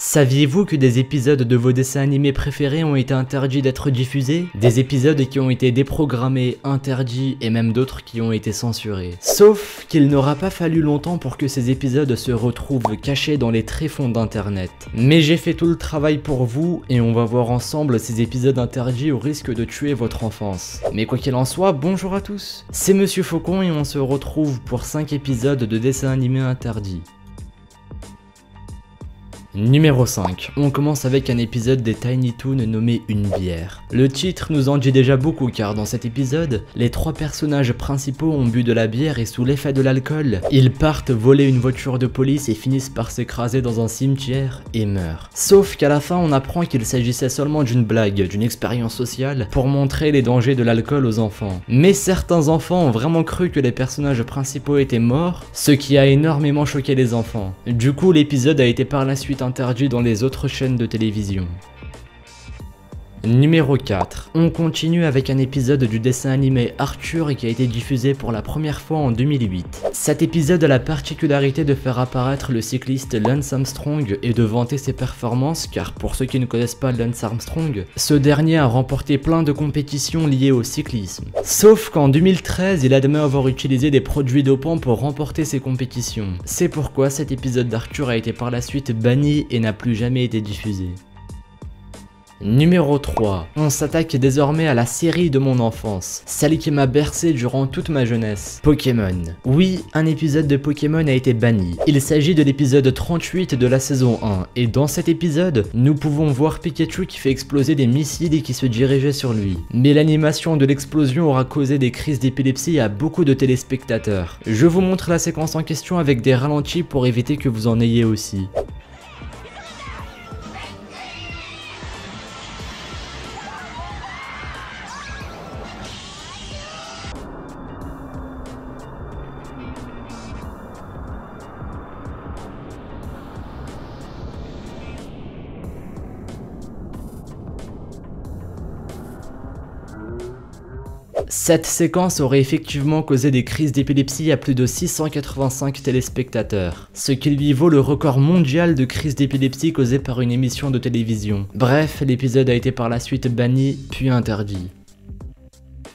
Saviez-vous que des épisodes de vos dessins animés préférés ont été interdits d'être diffusés? Des épisodes qui ont été déprogrammés, interdits et même d'autres qui ont été censurés. Sauf qu'il n'aura pas fallu longtemps pour que ces épisodes se retrouvent cachés dans les tréfonds d'internet. Mais j'ai fait tout le travail pour vous et on va voir ensemble ces épisodes interdits au risque de tuer votre enfance. Mais quoi qu'il en soit, bonjour à tous. C'est Monsieur Faucon et on se retrouve pour 5 épisodes de dessins animés interdits. Numéro 5. On commence avec un épisode des Tiny Toons nommé Une bière. Le titre nous en dit déjà beaucoup car dans cet épisode, les 3 personnages principaux ont bu de la bière et sous l'effet de l'alcool, ils partent voler une voiture de police et finissent par s'écraser dans un cimetière et meurent. Sauf qu'à la fin on apprend qu'il s'agissait seulement d'une blague, d'une expérience sociale pour montrer les dangers de l'alcool aux enfants. Mais certains enfants ont vraiment cru que les personnages principaux étaient morts, ce qui a énormément choqué les enfants. Du coup l'épisode a été par la suite interdit dans les autres chaînes de télévision. Numéro 4. On continue avec un épisode du dessin animé Arthur qui a été diffusé pour la première fois en 2008. Cet épisode a la particularité de faire apparaître le cycliste Lance Armstrong et de vanter ses performances car pour ceux qui ne connaissent pas Lance Armstrong, ce dernier a remporté plein de compétitions liées au cyclisme. Sauf qu'en 2013, il admet avoir utilisé des produits dopants pour remporter ces compétitions. C'est pourquoi cet épisode d'Arthur a été par la suite banni et n'a plus jamais été diffusé. Numéro 3. On s'attaque désormais à la série de mon enfance, celle qui m'a bercé durant toute ma jeunesse, Pokémon. Oui, un épisode de Pokémon a été banni. Il s'agit de l'épisode 38 de la saison 1, et dans cet épisode, nous pouvons voir Pikachu qui fait exploser des missiles et qui se dirigeait sur lui. Mais l'animation de l'explosion aura causé des crises d'épilepsie à beaucoup de téléspectateurs. Je vous montre la séquence en question avec des ralentis pour éviter que vous en ayez aussi. Cette séquence aurait effectivement causé des crises d'épilepsie à plus de 685 téléspectateurs, ce qui lui vaut le record mondial de crises d'épilepsie causées par une émission de télévision. Bref, l'épisode a été par la suite banni, puis interdit.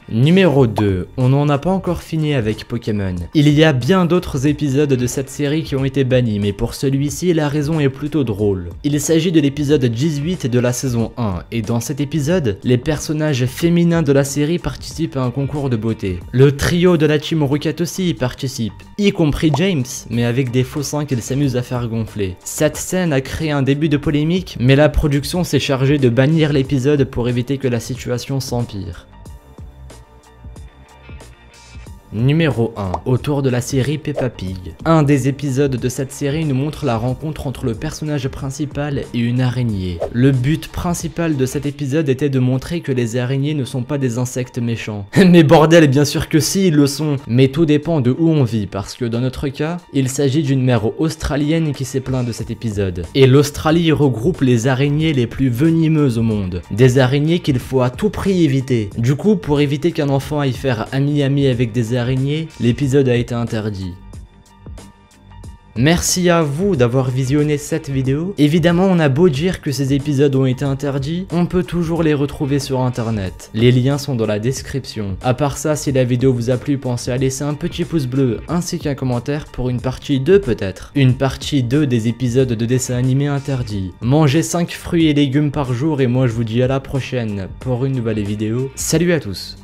Numéro 2. On n'en a pas encore fini avec Pokémon. Il y a bien d'autres épisodes de cette série qui ont été bannis, mais pour celui-ci, la raison est plutôt drôle. Il s'agit de l'épisode 18 de la saison 1, et dans cet épisode, les personnages féminins de la série participent à un concours de beauté. Le trio de la Team Rocket aussi y participe, y compris James, mais avec des faux seins qu'il s'amuse à faire gonfler. Cette scène a créé un début de polémique, mais la production s'est chargée de bannir l'épisode pour éviter que la situation s'empire. Numéro 1. Autour de la série Peppa Pig. Un des épisodes de cette série nous montre la rencontre entre le personnage principal et une araignée. Le but principal de cet épisode était de montrer que les araignées ne sont pas des insectes méchants. Mais bordel, bien sûr que si, ils le sont. Mais tout dépend de où on vit, parce que dans notre cas, il s'agit d'une mère australienne qui s'est plainte de cet épisode. Et l'Australie regroupe les araignées les plus venimeuses au monde. Des araignées qu'il faut à tout prix éviter. Du coup, pour éviter qu'un enfant aille faire ami-ami avec des araignées, l'épisode a été interdit. Merci à vous d'avoir visionné cette vidéo. Évidemment, on a beau dire que ces épisodes ont été interdits, on peut toujours les retrouver sur internet. Les liens sont dans la description. À part ça, si la vidéo vous a plu, pensez à laisser un petit pouce bleu ainsi qu'un commentaire pour une partie 2 peut-être. Une partie 2 des épisodes de dessins animés interdits. Mangez 5 fruits et légumes par jour et moi je vous dis à la prochaine pour une nouvelle vidéo. Salut à tous!